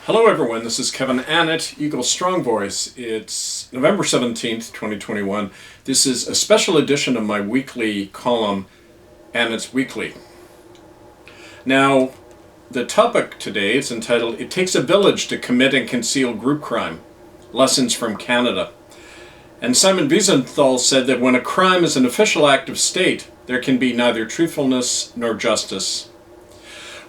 Hello everyone, this is Kevin Annett, Eagle Strong Voice. It's November 17th, 2021. This is a special edition of my weekly column, Annett's Weekly. Now, the topic today is entitled, It Takes a Village to Commit and Conceal Group Crime, Lessons from Canada. And Simon Wiesenthal said that when a crime is an official act of state, there can be neither truthfulness nor justice.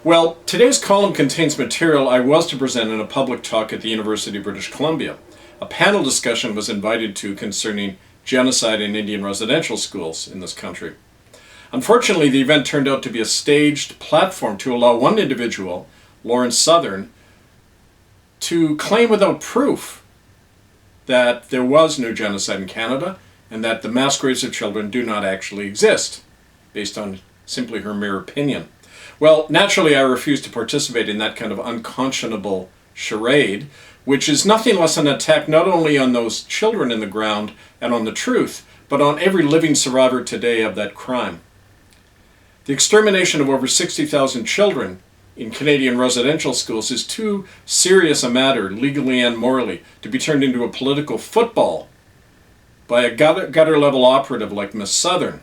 Well, today's column contains material I was to present in a public talk at the University of British Columbia. A panel discussion was invited to concerning genocide in Indian residential schools in this country. Unfortunately, the event turned out to be a staged platform to allow one individual, Lawrence Southern, to claim without proof that there was no genocide in Canada and that the mass graves of children do not actually exist, based on simply her mere opinion. Well, naturally, I refuse to participate in that kind of unconscionable charade, which is nothing less than an attack not only on those children in the ground and on the truth, but on every living survivor today of that crime. The extermination of over 60,000 children in Canadian residential schools is too serious a matter, legally and morally, to be turned into a political football by a gutter-level operative like Miss Southern.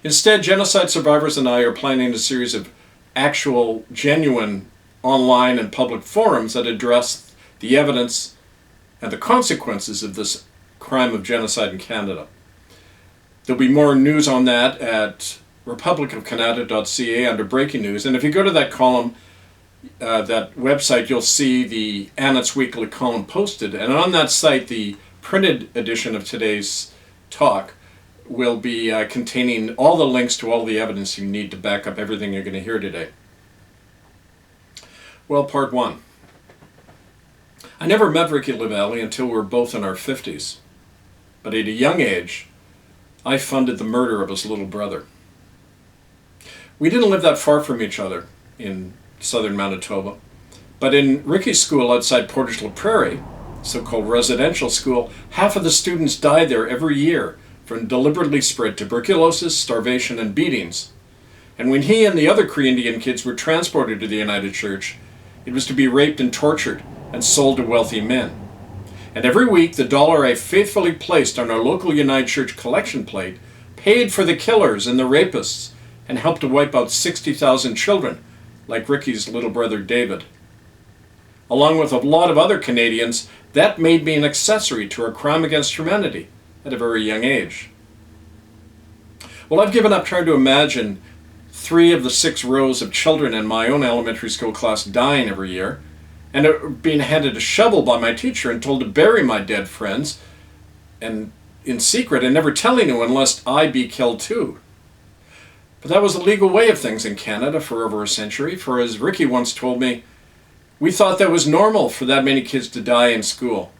Instead, genocide survivors and I are planning a series of actual, genuine, online and public forums that address the evidence and the consequences of this crime of genocide in Canada. There'll be more news on that at republicofcanada.ca under breaking news. And if you go to that column, that website, you'll see the Annett's Weekly column posted. And on that site, the printed edition of today's talk will be containing all the links to all the evidence you need to back up everything you're going to hear today. Well, part one. I never met Ricky LaValle until we were both in our 50s. But at a young age, I funded the murder of his little brother. We didn't live that far from each other in southern Manitoba, but in Ricky's school outside Portage la Prairie, so-called residential school, half of the students died there every year from deliberately spread tuberculosis, starvation, and beatings. And when he and the other Cree Indian kids were transported to the United Church, it was to be raped and tortured and sold to wealthy men. And every week, the dollar I faithfully placed on our local United Church collection plate paid for the killers and the rapists and helped to wipe out 60,000 children, like Ricky's little brother David. Along with a lot of other Canadians, that made me an accessory to a crime against humanity at a very young age. Well, I've given up trying to imagine 3 of the 6 rows of children in my own elementary school class dying every year, and being handed a shovel by my teacher and told to bury my dead friends and in secret and never tell anyone lest I be killed too. But that was the legal way of things in Canada for over a century, for as Ricky once told me, we thought that was normal for that many kids to die in school.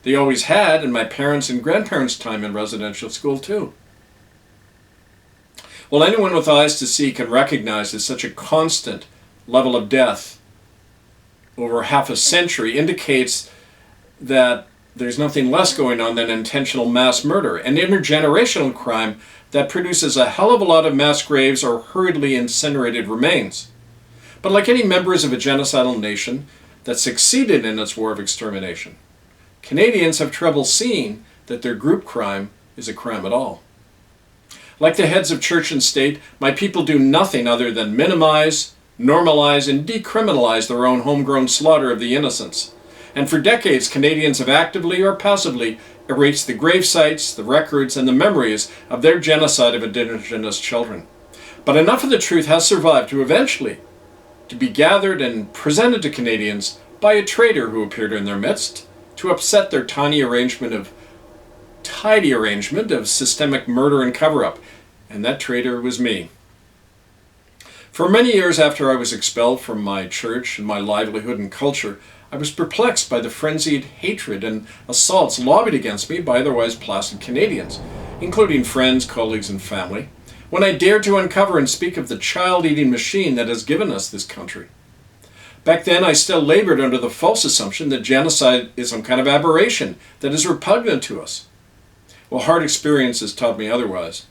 They always had in my parents' and grandparents' time in residential school too. Well, anyone with eyes to see can recognize that such a constant level of death over half a century indicates that there's nothing less going on than intentional mass murder, an intergenerational crime that produces a hell of a lot of mass graves or hurriedly incinerated remains. But like any members of a genocidal nation that succeeded in its war of extermination, Canadians have trouble seeing that their group crime is a crime at all. Like the heads of church and state, my people do nothing other than minimize, normalize, and decriminalize their own homegrown slaughter of the innocents. And for decades, Canadians have actively or passively erased the grave sites, the records, and the memories of their genocide of indigenous children. But enough of the truth has survived to eventually to be gathered and presented to Canadians by a traitor who appeared in their midst to upset their tidy arrangement of systemic murder and cover-up, and that traitor was me. For many years after I was expelled from my church and my livelihood and culture, I was perplexed by the frenzied hatred and assaults lobbied against me by otherwise placid Canadians, including friends, colleagues, and family, when I dared to uncover and speak of the child-eating machine that has given us this country. Back then, I still labored under the false assumption that genocide is some kind of aberration that is repugnant to us. Well, hard experiences taught me otherwise.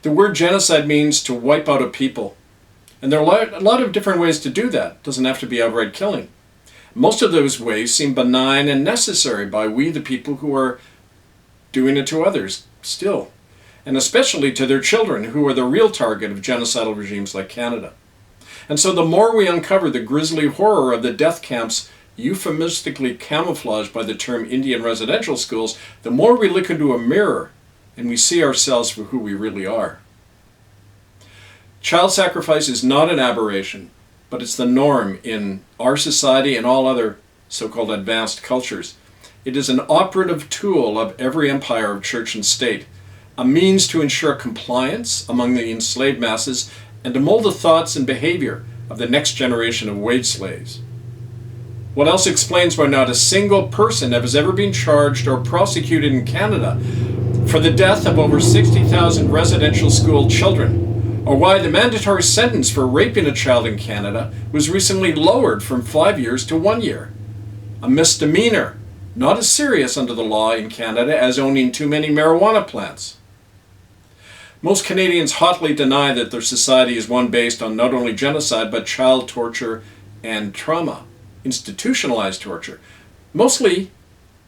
The word genocide means to wipe out a people, And there are a lot of different ways to do that. It doesn't have to be outright killing. Most of those ways seem benign and necessary by we, the people who are doing it to others still, and especially to their children, who are the real target of genocidal regimes like Canada. And so the more we uncover the grisly horror of the death camps euphemistically camouflaged by the term Indian residential schools, the more we look into a mirror and we see ourselves for who we really are. Child sacrifice is not an aberration, but it's the norm in our society and all other so-called advanced cultures. It is an operative tool of every empire of church and state, a means to ensure compliance among the enslaved masses and to mold the thoughts and behavior of the next generation of wage slaves. What else explains why not a single person has ever been charged or prosecuted in Canada for the death of over 60,000 residential school children, or why the mandatory sentence for raping a child in Canada was recently lowered from 5 years to 1 year? A misdemeanor, not as serious under the law in Canada as owning too many marijuana plants. Most Canadians hotly deny that their society is one based on not only genocide but child torture and trauma, institutionalized torture, mostly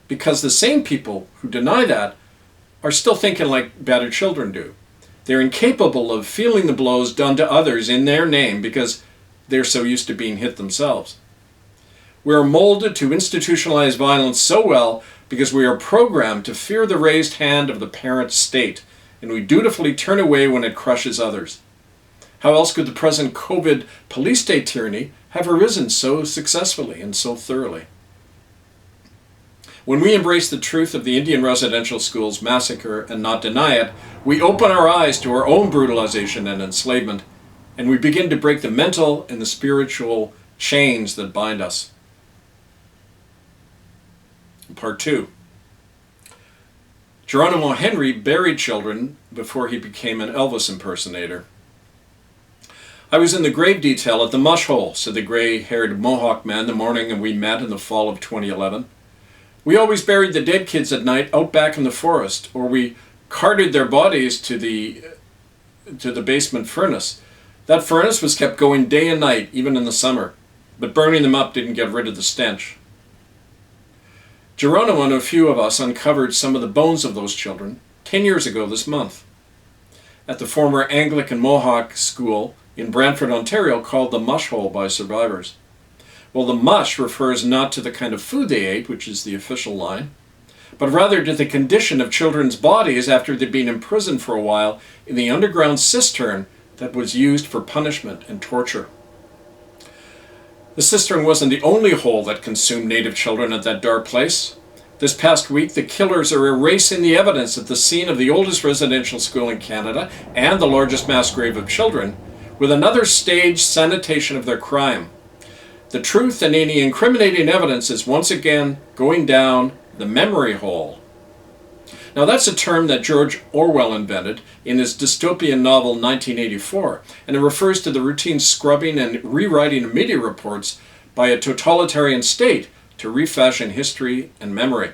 because the same people who deny that are still thinking like battered children do. They're incapable of feeling the blows done to others in their name because they're so used to being hit themselves. We are molded to institutionalize violence so well because we are programmed to fear the raised hand of the parent state, and we dutifully turn away when it crushes others. How else could the present COVID police state tyranny have arisen so successfully and so thoroughly? When we embrace the truth of the Indian residential schools massacre and not deny it, we open our eyes to our own brutalization and enslavement, and we begin to break the mental and the spiritual chains that bind us. Part 2. Geronimo Henry buried children before he became an Elvis impersonator. I was in the grave detail at the mush hole, said the gray-haired Mohawk man the morning we met in the fall of 2011. We always buried the dead kids at night out back in the forest, or we carted their bodies to the basement furnace. That furnace was kept going day and night, even in the summer, but burning them up didn't get rid of the stench. Geronimo and a few of us uncovered some of the bones of those children 10 years ago this month at the former Anglican Mohawk school in Brantford, Ontario, called the Mush Hole by survivors. Well, the mush refers not to the kind of food they ate, which is the official line, but rather to the condition of children's bodies after they'd been imprisoned for a while in the underground cistern that was used for punishment and torture. The cistern wasn't the only hole that consumed Native children at that dark place. This past week, the killers are erasing the evidence at the scene of the oldest residential school in Canada and the largest mass grave of children, with another staged sanitation of their crime. The truth and any incriminating evidence is once again going down the memory hole. Now that's a term that George Orwell invented in his dystopian novel 1984, and it refers to the routine scrubbing and rewriting of media reports by a totalitarian state to refashion history and memory.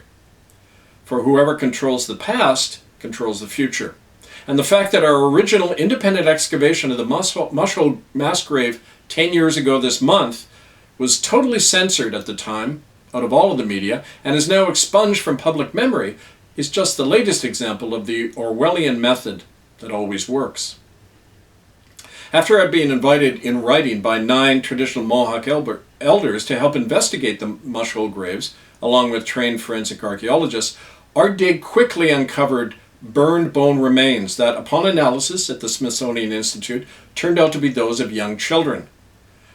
For whoever controls the past controls the future. And the fact that our original independent excavation of the Mush Hole mass grave 10 years ago this month was totally censored at the time out of all of the media and is now expunged from public memory is just the latest example of the Orwellian method that always works. After I'd been invited in writing by 9 traditional Mohawk elders to help investigate the Mush Hole graves, along with trained forensic archaeologists, our dig quickly uncovered burned bone remains that, upon analysis at the Smithsonian Institute, turned out to be those of young children.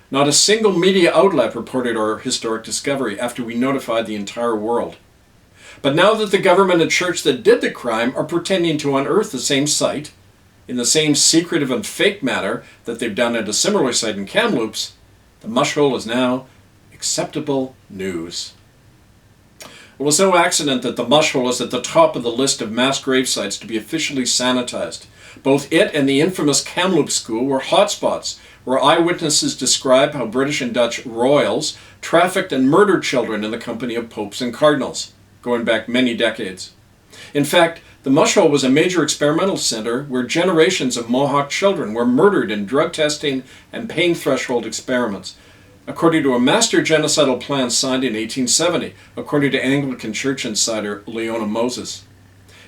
Not a single media outlet reported our historic discovery after we notified the entire world. But now that the government and church that did the crime are pretending to unearth the same site, in the same secretive and fake manner that they've done at a similar site in Kamloops, the Mush Hole is now acceptable news. It was no accident that the Mush Hole is at the top of the list of mass grave sites to be officially sanitized. Both it and the infamous Kamloops School were hotspots where eyewitnesses describe how British and Dutch royals trafficked and murdered children in the company of popes and cardinals, going back many decades. In fact, The mush hole was a major experimental center where generations of Mohawk children were murdered in drug testing and pain threshold experiments, according to a master genocidal plan signed in 1870, according to Anglican Church insider Leona Moses.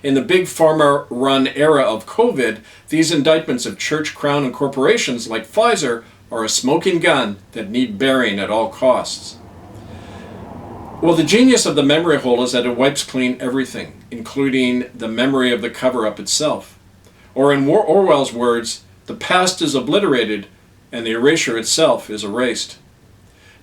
In the big pharma-run era of COVID, these indictments of church, crown, and corporations like Pfizer are a smoking gun that need burying at all costs. Well, the genius of the memory hole is that it wipes clean everything, including the memory of the cover-up itself. Or in Orwell's words, the past is obliterated and the erasure itself is erased.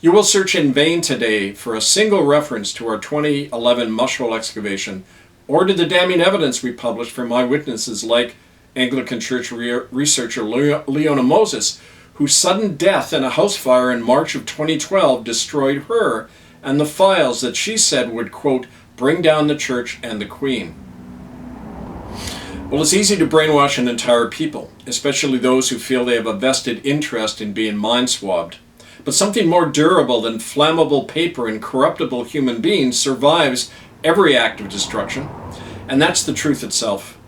You will search in vain today for a single reference to our 2011 mush hole excavation or to the damning evidence we published from eyewitnesses like Anglican Church researcher Leona Moses, whose sudden death in a house fire in March of 2012 destroyed her and the files that she said would, quote, bring down the church and the Queen. Well, it's easy to brainwash an entire people, especially those who feel they have a vested interest in being mind-swabbed. But something more durable than flammable paper and corruptible human beings survives every act of destruction, and that's the truth itself.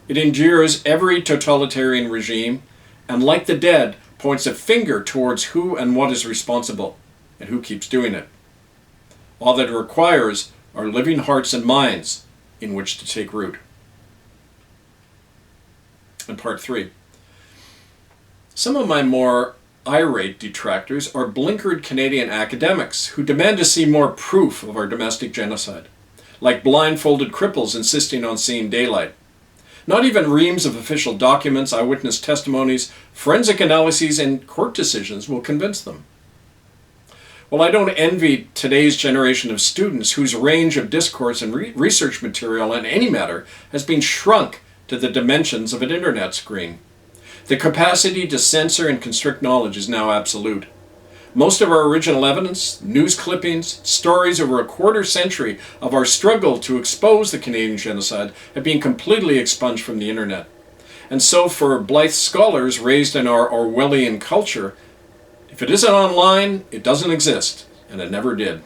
It endures every totalitarian regime, and like the dead, points a finger towards who and what is responsible, and who keeps doing it. All that it requires are living hearts and minds in which to take root. And part 3. Some of my more irate detractors are blinkered Canadian academics who demand to see more proof of our domestic genocide, like blindfolded cripples insisting on seeing daylight. Not even reams of official documents, eyewitness testimonies, forensic analyses, and court decisions will convince them. Well, I don't envy today's generation of students whose range of discourse and research material on any matter has been shrunk to the dimensions of an internet screen. The capacity to censor and constrict knowledge is now absolute. Most of our original evidence, news clippings, stories over a quarter century of our struggle to expose the Canadian genocide have been completely expunged from the internet. And so for Blythe scholars raised in our Orwellian culture, if it isn't online, it doesn't exist, and it never did.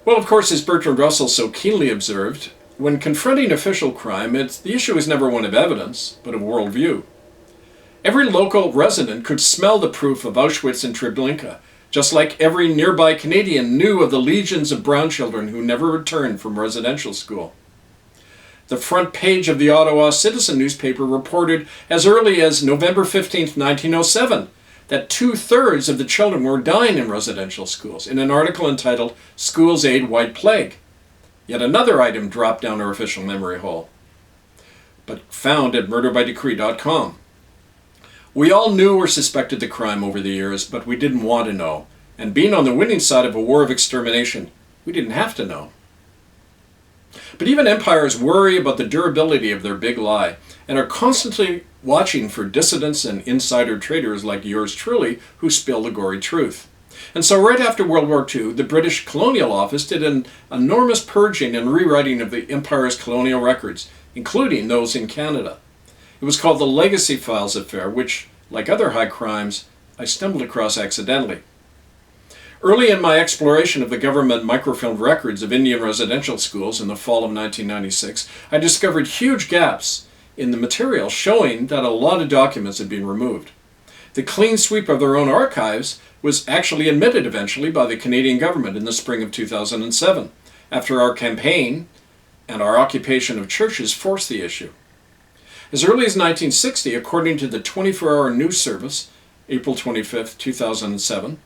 Well, of course, as Bertrand Russell so keenly observed, when confronting official crime, the issue is never one of evidence, but of worldview. Every local resident could smell the proof of Auschwitz and Treblinka, just like every nearby Canadian knew of the legions of brown children who never returned from residential school. The front page of the Ottawa Citizen newspaper reported as early as November 15, 1907, that 2/3 of the children were dying in residential schools in an article entitled Schools Aid White Plague. Yet another item dropped down our official memory hole, but found at murderbydecree.com. We all knew or suspected the crime over the years, but we didn't want to know. And being on the winning side of a war of extermination, we didn't have to know. But even empires worry about the durability of their big lie and are constantly watching for dissidents and insider traders like yours truly who spill the gory truth. And so right after World War II, the British Colonial Office did an enormous purging and rewriting of the empire's colonial records, including those in Canada. It was called the Legacy Files Affair, which, like other high crimes, I stumbled across accidentally. Early in my exploration of the government microfilmed records of Indian residential schools in the fall of 1996, I discovered huge gaps in the material showing that a lot of documents had been removed. The clean sweep of their own archives was actually admitted eventually by the Canadian government in the spring of 2007, after our campaign and our occupation of churches forced the issue. As early as 1960, according to the 24-hour news service, April 25, 2007,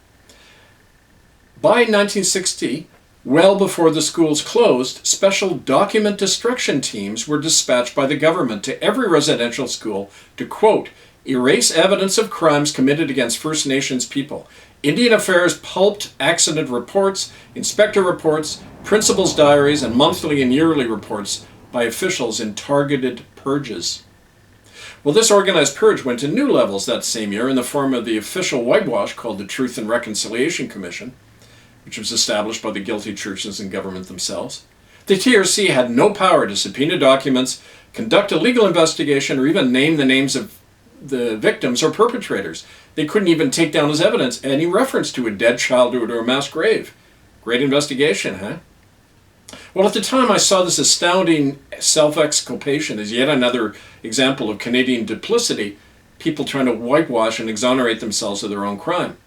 by 1960, well before the schools closed, special document destruction teams were dispatched by the government to every residential school to, quote, erase evidence of crimes committed against First Nations people. Indian Affairs pulped accident reports, inspector reports, principals' diaries, and monthly and yearly reports by officials in targeted purges. Well, this organized purge went to new levels that same year in the form of the official whitewash called the Truth and Reconciliation Commission, which was established by the guilty churches and government themselves. The TRC had no power to subpoena documents, conduct a legal investigation, or even name the names of the victims or perpetrators. They couldn't even take down as evidence any reference to a dead childhood or a mass grave. Great investigation, huh? Well, at the time I saw this astounding self-exculpation as yet another example of Canadian duplicity, people trying to whitewash and exonerate themselves of their own crime.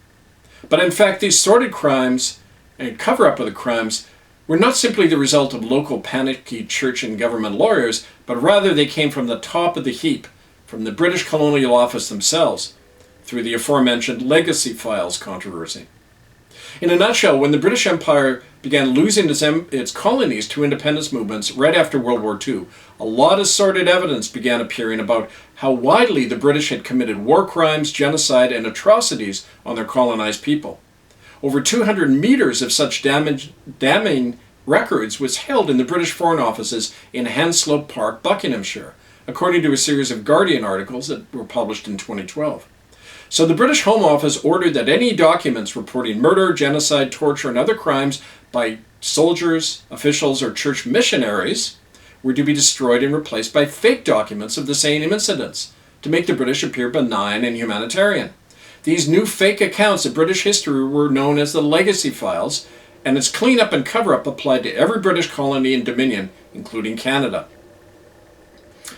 But in fact, these sordid crimes and cover-up of the crimes were not simply the result of local panicky church and government lawyers, but rather they came from the top of the heap, from the British Colonial Office themselves, through the aforementioned legacy files controversy. In a nutshell, when the British Empire began losing its colonies to independence movements right after World War II, a lot of sordid evidence began appearing about how widely the British had committed war crimes, genocide, and atrocities on their colonized people. Over 200 meters of such damning records was held in the British Foreign Offices in Hanslope Park, Buckinghamshire, according to a series of Guardian articles that were published in 2012. So the British Home Office ordered that any documents reporting murder, genocide, torture, and other crimes by soldiers, officials, or church missionaries were to be destroyed and replaced by fake documents of the same incidents to make the British appear benign and humanitarian. These new fake accounts of British history were known as the Legacy Files, and its clean-up and cover-up applied to every British colony and dominion, including Canada.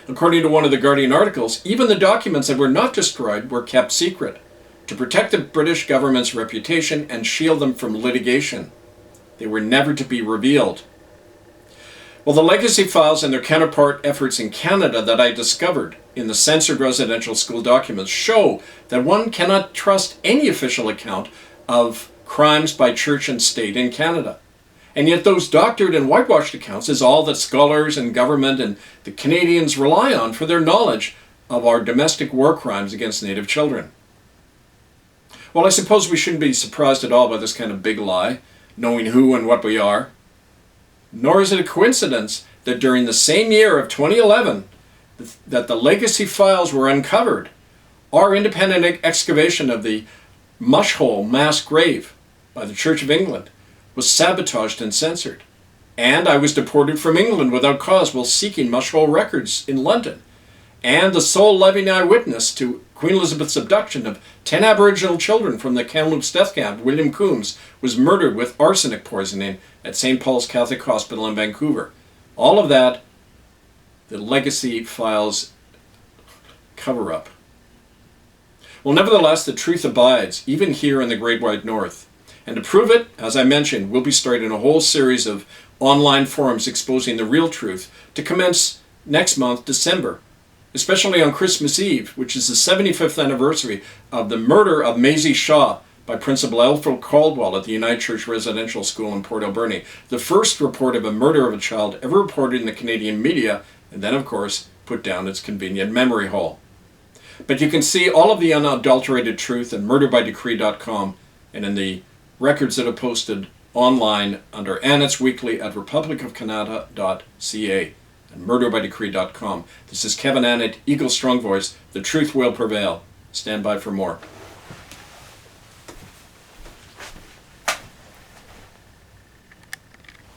According to one of the Guardian articles, even the documents that were not destroyed were kept secret to protect the British government's reputation and shield them from litigation. They were never to be revealed. Well, the Legacy Files and their counterpart efforts in Canada that I discovered in the censored residential school documents show that one cannot trust any official account of crimes by church and state in Canada. And yet those doctored and whitewashed accounts is all that scholars and government and the Canadians rely on for their knowledge of our domestic war crimes against Native children. Well, I suppose we shouldn't be surprised at all by this kind of big lie, knowing who and what we are. Nor is it a coincidence that during the same year of 2011 that the Legacy Files were uncovered, our independent excavation of the Mushhole mass grave by the Church of England was sabotaged and censored. And I was deported from England without cause while seeking Mushhole records in London. And the sole living eyewitness to Queen Elizabeth's abduction of 10 Aboriginal children from the Kamloops death camp, William Coombs, was murdered with arsenic poisoning at St. Paul's Catholic Hospital in Vancouver. All of that, the Legacy Files cover-up. Well, nevertheless, the truth abides, even here in the Great White North. And to prove it, as I mentioned, we'll be starting a whole series of online forums exposing the real truth to commence next month, December, especially on Christmas Eve, which is the 75th anniversary of the murder of Maisie Shaw by Principal Alfred Caldwell at the United Church Residential School in Port Alberni, the first report of a murder of a child ever reported in the Canadian media, and then, of course, put down its convenient memory hole. But you can see all of the unadulterated truth at murderbydecree.com and in the records that are posted online under Annett's Weekly at republicofcanada.ca and murderbydecree.com. This is Kevin Annett, Eagle Strong Voice. The truth will prevail. Stand by for more.